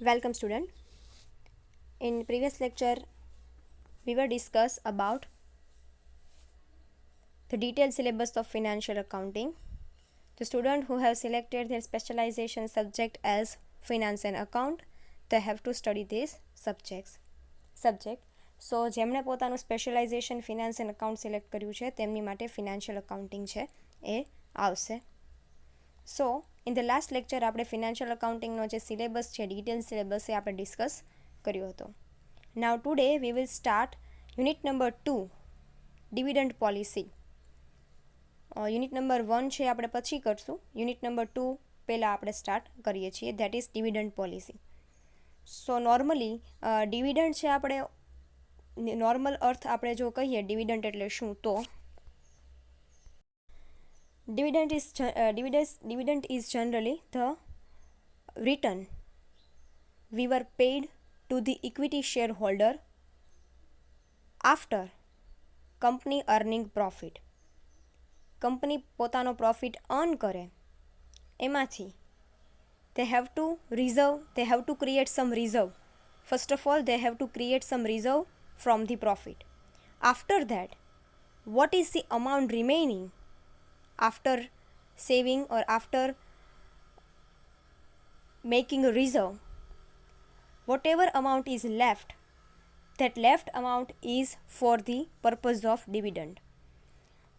Welcome student. In previous lecture we were discuss about the detailed syllabus of financial accounting. The student who have selected their specialization subject as finance and account, they have to study these subject. So જેમણે પોતાનું specialisation finance and account select કર્યું છે તેમની માટે financial accounting છે એ આવશે. સો in the last lecture આપણે financial અકાઉન્ટિંગનો જે સિલેબસ છે ડિટેલ સિલેબસ એ આપણે ડિસ્કસ કર્યો હતો. Now today we will start unit number 2 dividend policy. Unit number 1 છે આપણે પછી કરશું. યુનિટ નંબર 2 પહેલાં આપણે સ્ટાર્ટ કરીએ છીએ, that is dividend policy. So normally dividend છે આપણે નોર્મલ અર્થ આપણે જો કહીએ ડિવિડન્ડ એટલે શું, તો dividend is generally the return we were paid to the equity shareholder after company earning profit. Company પોતાનો પ્રોફિટ અર્ન કરે એમાંથી they have to create some reserve. First of all, they have to create some reserve from the profit. After that, what is the amount remaining after saving or after making a reserve? Whatever amount is left, that left amount is for the purpose of dividend.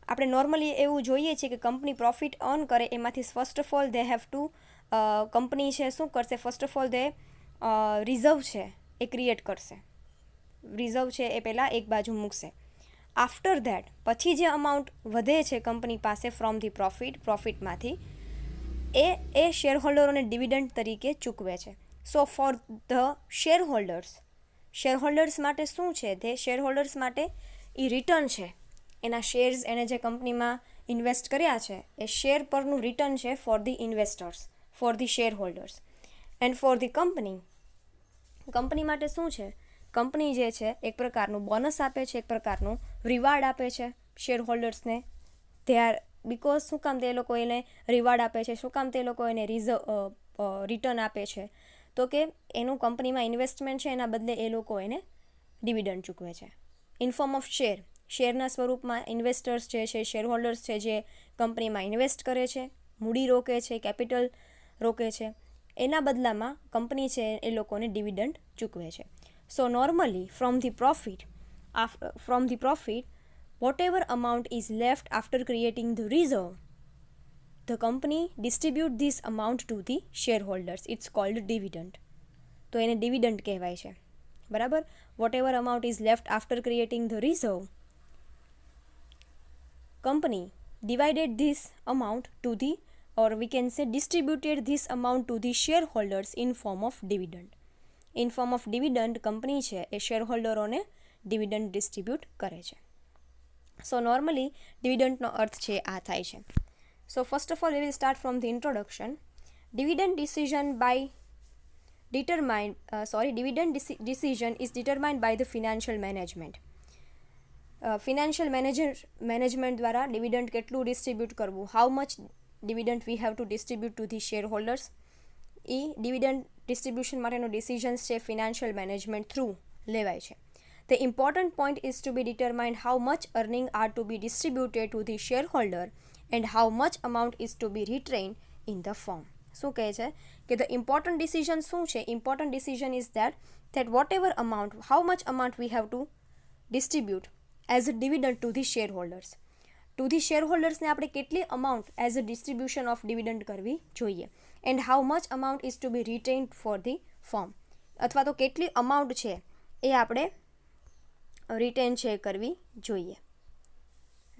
આપણે normally એવું જોઈએ છીએ કે company profit earn કરે એમાંથી first of all they have to company છે શું કરશે, first of all they reserve છે એ ક્રિએટ કરશે. રિઝર્વ છે એ પહેલાં એક બાજુ મૂકશે. આફ્ટર ધેટ પછી જે અમાઉન્ટ વધે છે કંપની પાસે ફ્રોમ ધી પ્રોફિટમાંથી એ શેર હોલ્ડરોને ડિવિડન્ડ તરીકે ચૂકવે છે. સો ફોર ધ શેરહોલ્ડર્સ માટે શું છે, તે શેરહોલ્ડર્સ માટે એ રિટર્ન છે. એના શેર્સ એણે જે કંપનીમાં ઇન્વેસ્ટ કર્યા છે એ શેર પરનું રિટર્ન છે for the investors, for the share holders. And for the company માટે શું છે, કંપની જે છે એક પ્રકારનું બોનસ આપે છે, એક પ્રકારનું રિવાર્ડ આપે છે શેર હોલ્ડર્સને. ધે આર બિકોઝ શું કામ તે લોકો એને રિવાર્ડ આપે છે, શું કામ તે લોકો એને રિટર્ન આપે છે, તો કે એનું કંપનીમાં ઇન્વેસ્ટમેન્ટ છે એના બદલે એ લોકો એને ડિવિડન્ડ ચૂકવે છે ઇન ફોર્મ ઓફ શેરના સ્વરૂપમાં. ઇન્વેસ્ટર્સ જે છે, શેર હોલ્ડર્સ છે જે કંપનીમાં ઇન્વેસ્ટ કરે છે, મૂડી રોકે છે, કેપિટલ રોકે છે, એના બદલામાં કંપની છે એ લોકોને ડિવિડન્ડ ચૂકવે છે. So normally from the profit whatever amount is left after creating the reserve, the company distribute this amount to the shareholders. It's called dividend. તો એને ડિવિડન્ડ કહેવાય છે, બરાબર. whatever amount is left after creating the reserve, company divided this amount to the, or we can say distributed this amount to the shareholders in form of dividend. In form of dividend company છે એ શેરહોલ્ડરોને dividend distribute કરે છે. So normally ડિવિડન્ડનો અર્થ છે આ થાય છે. So first of all V will start from the introduction. Dividend decision is determined by the financial management. Financial management દ્વારા dividend કેટલું distribute કરવું, how much dividend we have to distribute two the share holders, A dividend distribution માટેનો decisions છે financial management through લેવાય છે. The important point is to be determined how much earning are to be distributed to the shareholder and how much amount is to be retained in the firm. શું કહે છે કે the important decision શું છે, important decision is that whatever amount, how much amount we have to distribute as a dividend to the shareholders. To the shareholdersને આપણે કેટલી amount as a distribution of dividend કરવી જોઈએ, and how much amount is to be retained for the firm, અથવા તો કેટલી amount છે એ આપણે રિટેન છે કરવી જોઈએ.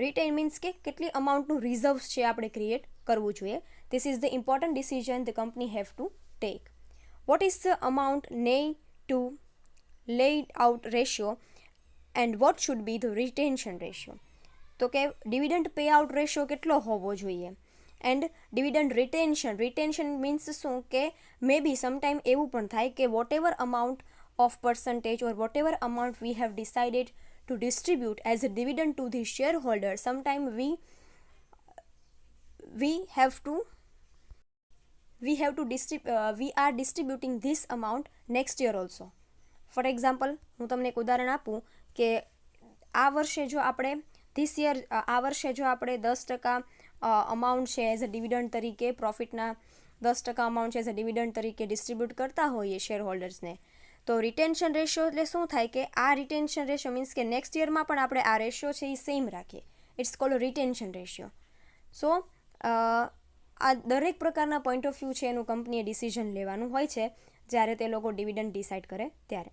રિટેન મીન્સ કે કેટલી અમાઉન્ટનું રિઝર્વ્સ છે આપણે ક્રિએટ કરવું જોઈએ. This is the important decision the company have to take. What is the amount to led out ratio and what should be the retention ratio. તો કે ડિવિડન્ડ પે આઉટ રેશિયો કેટલો હોવો જોઈએ, and dividend retention means શું કે મે બી sometime એવું પણ થાય કે whatever amount of percentage or whatever amount we have decided to distribute as a dividend to the shareholder, sometime we have to we are distributing this amount next year also. For example, હું તમને એક ઉદાહરણ આપું કે આ વર્ષે જો આપણે આ વર્ષે જો આપણે 10% અમાઉન્ટ છે એઝ અ ડિવિડન્ડ તરીકે, પ્રોફિટના 10% અમાઉન્ટ છે એઝ અ ડિવિડન્ડ તરીકે ડિસ્ટ્રીબ્યુટ કરતા હોઈએ શેર હોલ્ડર્સને, તો રિટેન્શન રેશિયો એટલે શું થાય કે આ રિટેન્શન રેશિયો મીન્સ કે નેક્સ્ટ યરમાં પણ આપણે આ રેશિયો છે એ સેમ રાખીએ. It's called retention ratio. So આ દરેક પ્રકારના પોઈન્ટ ઓફ વ્યૂ છે એનું કંપનીએ ડિસિઝન લેવાનું હોય છે જ્યારે તે લોકો ડિવિડન્ડ ડિસાઇડ કરે ત્યારે.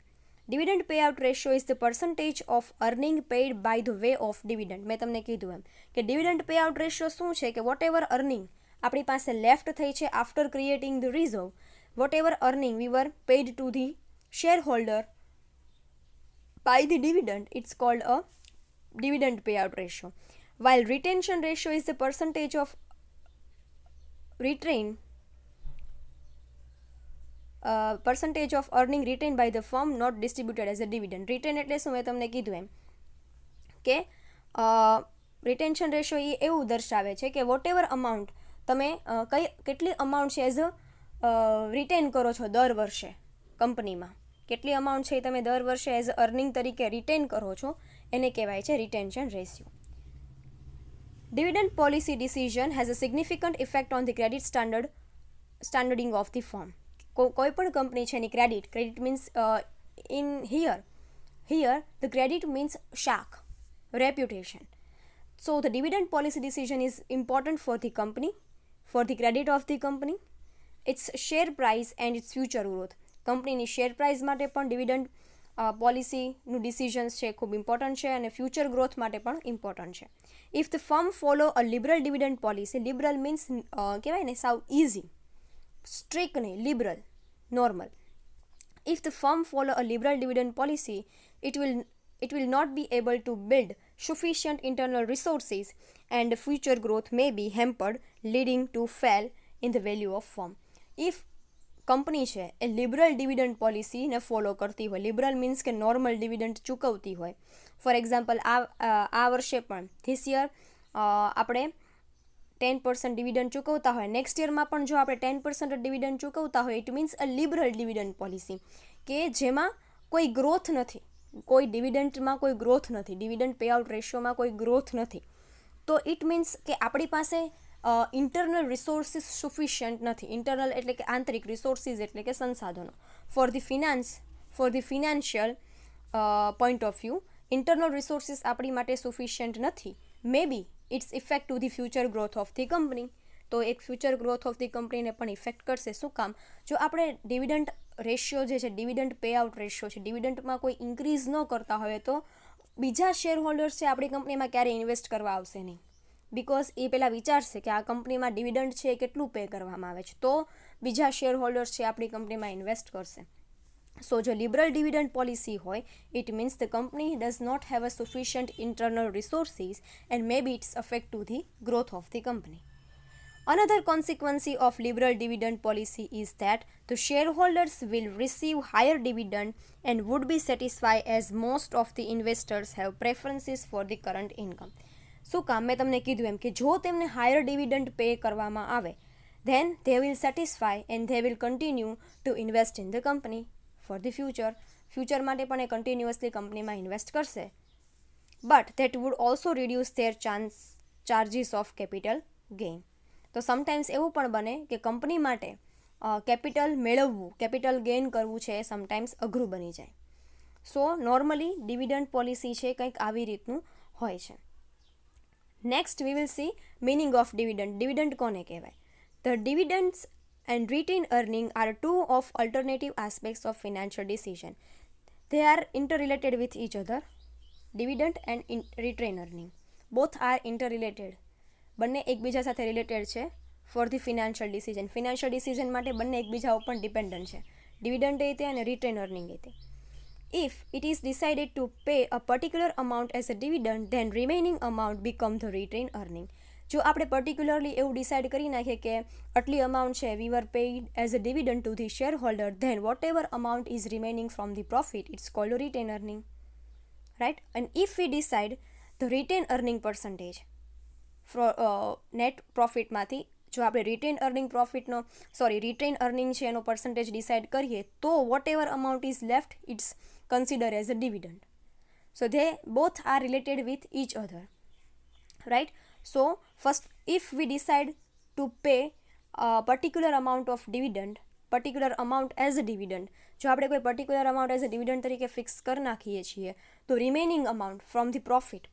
Dividend pay out ratio is the percentage of earning paid by the way of dividend. મેં તમને કીધું એમ કે ડિવિડન્ડ પે આઉટ રેશિયો શું છે કે વોટ એવર અર્નિંગ આપણી પાસે લેફ્ટ થઈ છે after creating the reserve, whatever earning we were paid to the shareholder by the dividend, it's called a dividend payout ratio. While retention ratio is the percentage of earning retained by the firm not distributed as a dividend. Retain એટલે શું મેં તમને કીધું એમ કે retention ratio એ એવું દર્શાવે છે કે વોટ એવર અમાઉન્ટ તમે કેટલી અમાઉન્ટ છે એઝ અ રિટેન કરો છો દર વર્ષે કંપનીમાં, કેટલી અમાઉન્ટ છે એ તમે દર વર્ષે એઝ અ અર્નિંગ તરીકે રિટેન કરો છો એને કહેવાય છે retention ratio. Dividend policy decision has a significant effect on the credit standarding of the firm. કોઈ પણ કંપની છે એની credit means in here the credit means શાખ, reputation. So the dividend policy decision is important for the company, for the credit of the company, its share price and its future growth. કંપનીની share price માટે પણ dividend પોલિસીનું decisions છે ખૂબ important છે અને future growth માટે પણ important છે. If the firm follow a liberal dividend policy, liberal means કહેવાય ને સાવ ઇઝી, સ્ટ્રિક્ટ નહીં, liberal, normal. If the firm follow a liberal dividend policy, it will not be able to build sufficient internal resources and future growth may be hampered, leading to fall in the value of firm. If company છે એ liberal dividend પોલિસીને follow કરતી હોય, liberal means કે normal dividend ચૂકવતી હોય, for example આ વર્ષે પણ this year આપણે 10% dividend ચૂકવતા હોય, નેક્સ્ટ યરમાં પણ જો આપણે 10% ડિવિડન્ડ ચૂકવતા હોય, it means uh liberal dividend policy કે જેમાં કોઈ ગ્રોથ નથી, કોઈ ડિવિડન્ડમાં કોઈ ગ્રોથ નથી, ડિવિડન્ડ પે આઉટ રેશિયોમાં કોઈ ગ્રોથ નથી, તો ઇટ મીન્સ કે આપણી પાસે ઇન્ટરનલ રિસોર્સિસ સફિશિયન્ટ નથી. ઇન્ટરનલ એટલે કે આંતરિક, રિસોર્સિસ એટલે કે સંસાધનો. For the financial point of view internal resources આપણી માટે સફિશિયન્ટ નથી. May be it's effect to the future growth of the company. તો એક ફ્યુચર ગ્રોથ ઓફ ધી કંપનીને પણ ઇફેક્ટ કરશે. શું કામ? જો આપણે ડિવિડન્ડ રેશિયો જે છે, ડિવિડન્ડ પે આઉટ રેશિયો છે, ડિવિડન્ડમાં કોઈ ઇન્ક્રીઝ ન કરતા હોય તો બીજા શેર હોલ્ડર્સ છે આપણી કંપનીમાં ક્યારેય ઇન્વેસ્ટ કરવા આવશે નહીં, બિકોઝ એ પહેલાં વિચારશે કે આ કંપનીમાં ડિવિડન્ડ છે એ કેટલું પે કરવામાં આવે છે, તો બીજા શેર હોલ્ડર્સ છે આપણી કંપનીમાં ઇન્વેસ્ટ કરશે. સો જો લિબરલ ડિવિડન્ડ પોલિસી હોય, it means the company does not have a sufficient internal resources and may be it's affect to the growth of the company. Another consequence of liberal dividend policy is that the shareholders will receive higher dividend and would be satisfied as most of the investors have preferences for the current income. શું કામ? મેં તમને કીધું એમ કે જો તેમને higher dividend pay કરવામાં આવે, then they will satisfy and they will continue to invest in the company for the future. Future માટે પણ એ કન્ટિન્યુઅસલી કંપનીમાં ઇન્વેસ્ટ કરશે. But that would also reduce their charges of capital gain. તો sometimes એવું પણ બને કે કંપની માટે કેપિટલ મેળવવું, કેપિટલ ગેઇન કરવું છે એ સમટાઈમ્સ અઘરું બની જાય. સો નોર્મલી ડિવિડન્ડ પોલિસી છે કંઈક આવી રીતનું હોય છે. Next we will see meaning of dividend. Dividend કોને કહેવાય? The dividends and retain earning are two of alternative aspects of financial decision. They are interrelated with each other. Dividend and retain earning both are interrelated. બંને એકબીજા સાથે related છે for the financial decision. Financial decision માટે બંને એકબીજા ઉપર dependent છે, dividend એ તે અને રિટેન અર્નિંગ એ તે. If it is decided to pay a particular amount as a dividend, then remaining amount become the retain earning. જો આપણે પર્ટિક્યુલરલી એવું ડિસાઇડ કરી નાખીએ કે આટલી અમાઉન્ટ છે we were paid as a dividend to the shareholder, then whatever amount is remaining from the profit, it's called retain earning, right? And if we decide the retain earning percentage net પ્રોફિટમાંથી જો આપણે written earning છે એનો percentage decide કરીએ તો whatever amount is left it's consider as a dividend. So they both are related with each other, right? So first, if we decide to pay a particular amount of dividend, particular amount as a dividend, જો આપણે કોઈ particular amount as a dividend તરીકે fix કરી નાખીએ છીએ તો remaining amount from the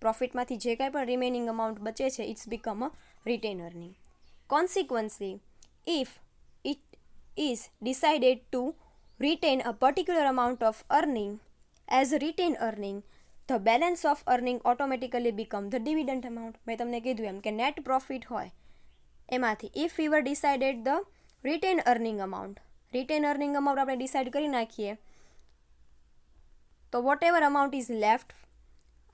પ્રોફિટમાંથી જે કાંઈ પણ રિમેનિંગ અમાઉન્ટ બચે છે it's become a retain earning. Consequently, if it is decided to retain a particular amount of earning as a retained earning, the balance of earning automatically become the dividend amount. મેં તમને કીધું એમ કે net profit હોય એમાંથી if we were decided the retain earning amount આપણે decide કરી નાખીએ તો whatever amount is left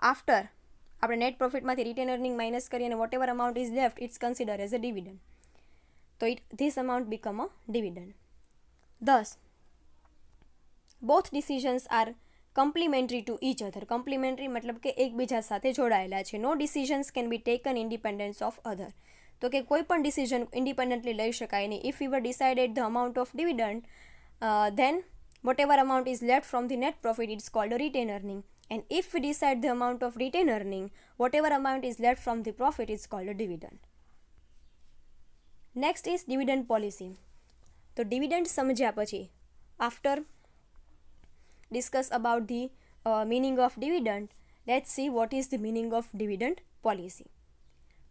after આપણે નેટ પ્રોફિટમાંથી રિટેન અર્નિંગ માઇનસ કરીએ અને whatever amount is left it's consider as a dividend. તો this amount become a dividend. Thus, both decisions are complementary to each other. Complementary મતલબ કે એકબીજા સાથે જોડાયેલા છે. No decisions can be taken independent of other. તો કે કોઈ પણ ડિસિઝન ઇન્ડિપેન્ડન્ટલી લઈ શકાય નહીં. If we were decided the amount of dividend, then whatever amount is left from the net profit is called a retained earning. And if we decide the amount of retained earning, whatever amount is left from the profit is called a dividend. Next is dividend policy. તો dividend સમજ્યા પછી after discuss about the meaning of dividend, let's see what is the meaning of dividend policy.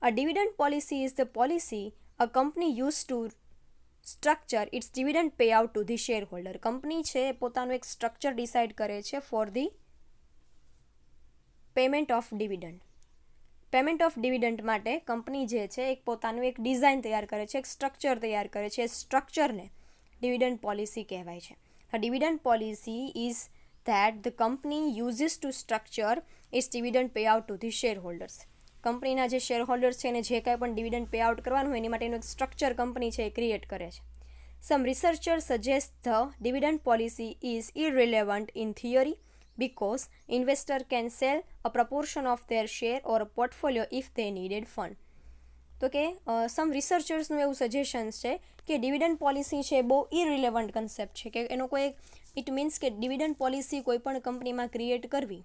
A dividend policy is the policy a company used to structure its dividend payout to the shareholder. Company છે પોતાનું એક structure decide કરે છે for the payment of dividend. Payment of dividend માટે company જે છે એક પોતાનું એક ડિઝાઇન તૈયાર કરે છે, એક સ્ટ્રક્ચર તૈયાર કરે છે. એ સ્ટ્રક્ચરને ડિવિડન્ડ પોલિસી કહેવાય છે. A dividend policy is that the company uses to structure its dividend payout to the shareholders. કંપનીના જે શેરહોલ્ડર્સ છે એને જે કાંઈ પણ ડિવિડન્ડ પે આઉટ કરવાનું હોય એની માટેનું એક સ્ટ્રક્ચર કંપની છે એ ક્રિએટ કરે છે. Some researchers suggest the dividend policy is irrelevant in theory because investor can sell a proportion of their share or a portfolio if they needed fund. તો કે સમ રિસર્ચર્સનું એવું સજેશન્સ છે કે ડિવિડન્ડ પોલિસી છે બહુ ઇરરિલેવન્ટ કન્સેપ્ટ છે, કે એનો કોઈ ઇટ મીન્સ કે ડિવિડન્ડ પોલિસી કોઈ પણ કંપનીમાં ક્રિએટ કરવી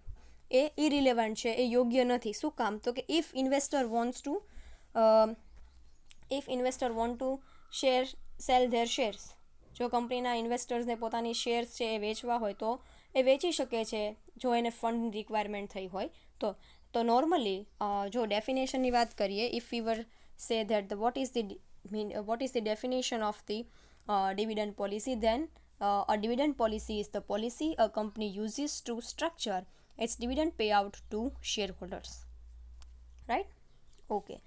એ ઇરિલેવન્ટ છે, એ યોગ્ય નથી. શું કામ? તો કે if investor want to sell there shares, જો કંપનીના ઇન્વેસ્ટર્સને પોતાની શેર્સ છે એ વેચવા હોય તો એ વેચી શકે છે જો એને ફંડની રિક્વાયરમેન્ટ થઈ હોય તો નોર્મલી જો ડેફિનેશનની વાત કરીએ, if we were say that what is the definition of the dividend policy, then a dividend policy is the policy a company uses to structure its dividend payout to shareholders, right? Okay,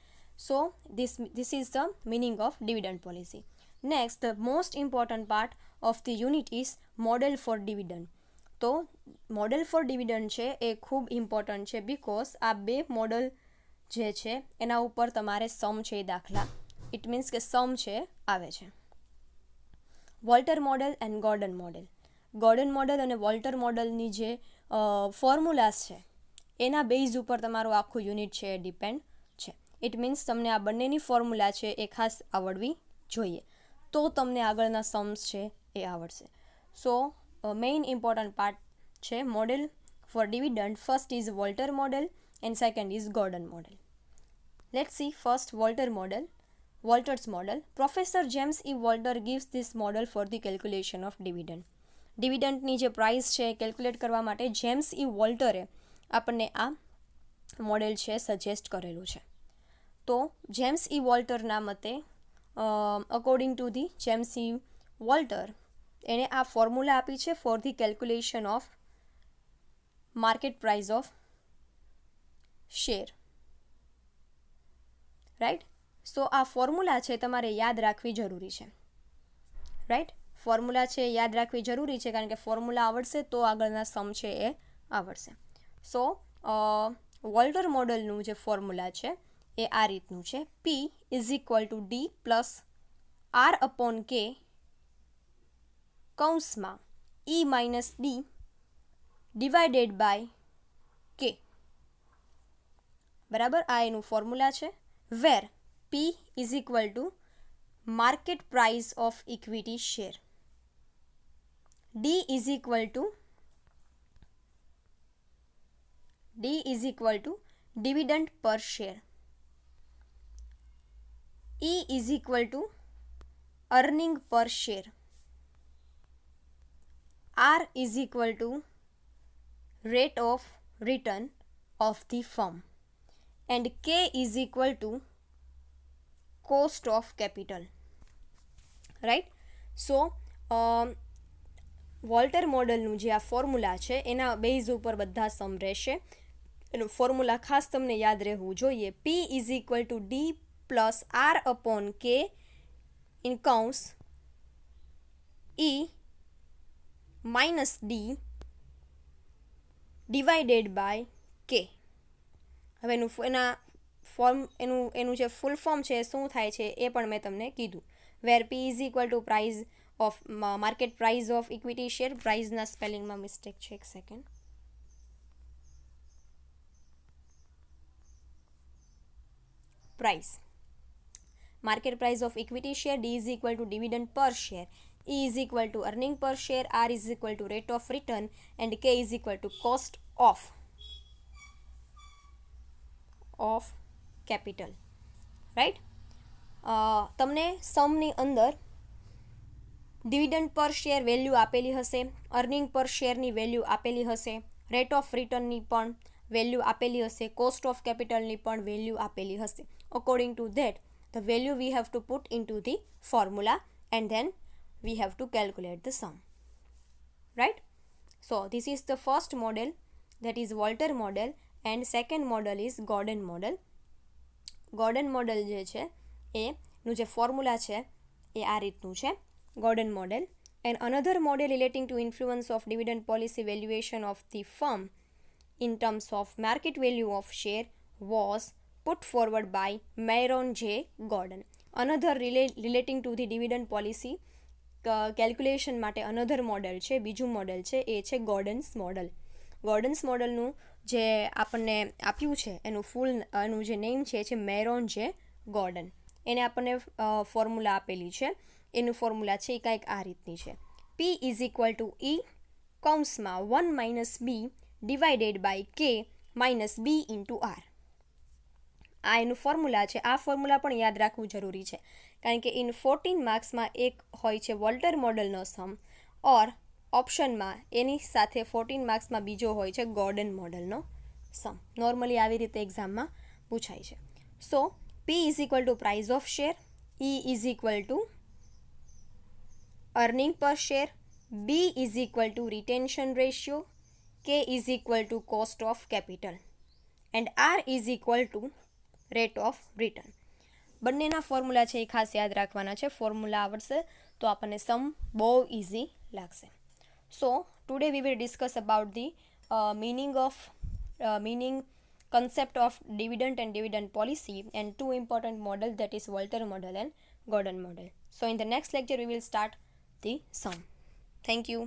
so this is the meaning of dividend policy. Next, the most important part of the unit is model for dividend. તો model for dividend છે એ ખૂબ important છે because આ બે model જે છે એના ઉપર તમારે સમ છે એ દાખલા ઇટ મીન્સ કે સમ છે આવે છે. Walter model and Gordon model. Gordon model અને વોલ્ટર મોડલની જે ફોર્મ્યુલાસ છે એના બેઝ ઉપર તમારું આખું યુનિટ છે એ ડિપેન્ડ છે. ઇટ મીન્સ તમને આ બંનેની ફોર્મ્યુલા છે એ ખાસ આવડવી જોઈએ તો તમને આગળના સમ્સ છે એ આવડશે. સો મેઇન ઇમ્પોર્ટન્ટ પાર્ટ છે model for dividend. First is Walter model and second is Gordon model. Let's see first Walter's model. Professor James E. Walter gives this model for the calculation of dividend. ડિવિડન્ડની જે price છે એ calculate કરવા માટે James ઈ વોલ્ટરે આપણને આ model છે suggest કરેલું છે. તો જેમ્સ ઈ વોલ્ટરના મતે according to the James E Walter એણે આ ફોર્મ્યુલા આપી છે for the calculation of market price of share, right. So આ ફોર્મ્યુલા છે તમારે યાદ રાખવી જરૂરી છે, રાઈટ. ફોર્મ્યુલા છે યાદ રાખવી જરૂરી છે કારણ કે ફોર્મ્યુલા આવડશે તો આગળના સમ છે એ આવડશે. સો વોલ્ટર મોડલનું જે ફોર્મ્યુલા છે એ આ રીતનું છે. P is equal to D plus R upon K કૌંસમાં E minus D divided by K. બરાબર, આ એનું ફોર્મ્યુલા છે. Where P is equal to market price of equity share. D is equal to dividend per share. E is equal to earning per share. R is equal to rate of return of the firm, and K is equal to cost of capital. Right? So Walter મોડલનું જે આ formula છે એના base ઉપર બધા સમ રહેશે. એનું formula ખાસ તમને યાદ રહેવું જોઈએ. P is equal to D plus R upon K in કૌંસ E minus D divided by K. હવે એનું જે ફૂલ ફોર્મ છે શું થાય છે એ પણ મેં તમને કીધું. Where P is equal to price of market price of equity share. પ્રાઇઝના સ્પેલિંગમાં મિસ્ટેક છે, એક second. Price, market price of equity share. D is equal to dividend per share. E is equal to earning per share. R is equal to rate of return, and K is equal to cost of capital. Right? તમને સમની અંદર dividend per share value આપેલી હશે, earning પર શેરની value આપેલી હશે, rate of રિટર્નની પણ value આપેલી હશે, કોસ્ટ ઓફ કેપિટલની પણ વેલ્યુ આપેલી હશે. According to that the value we have to put in to the formula and then we have to calculate the sum. Right? So this is the first model, that is Walter model, and second model is Gordon model. Gordon model જે છે એનું જે formula છે એ આ રીતનું છે, Gordon model. And another model relating to influence of dividend policy valuation of the firm in terms of market value of share was put forward by Myron J. Gordon. Another relating to the dividend policy calculation માટે another model છે, બીજું model છે એ છે ગોર્ડન્સ model. ગોર્ડન્સ મોડલનું જે આપણને આપ્યું છે એનું જે નેમ છે એ છે મેરોન જે ગોર્ડન. એને આપણને ફોર્મ્યુલા આપેલી છે, એનું ફોર્મ્યુલા છે એ કાંઈક આ રીતની છે. P is equal to E કૌંસમાં 1 minus B divided by K minus B into R. આ એનું ફોર્મ્યુલા છે. આ ફોર્મ્યુલા પણ યાદ રાખવું જરૂરી છે, કારણ કે ઇન 14 માર્ક્સમાં એક હોય છે વોલ્ટર મોડલનો સમ, ઓર ઓપ્શનમાં એની સાથે 14 માર્ક્સમાં બીજો હોય છે ગોર્ડન મોડલનો સમ. નોર્મલી આવી રીતે એક્ઝામમાં પૂછાય છે. So P is equal to price of share, E is equal to earning per share, B is equal to retention ratio, K is equal to cost of capital, and R is equal to rate of return. બંનેના formula છે એ ખાસ યાદ રાખવાના છે. Formula આવડશે તો આપણને સમ બહુ ઇઝી લાગશે. So today we will discuss about the meaning concept of dividend and dividend policy, and two important models, that is Walter model and Gordon model. So in the next lecture we will start the sum. Thank you.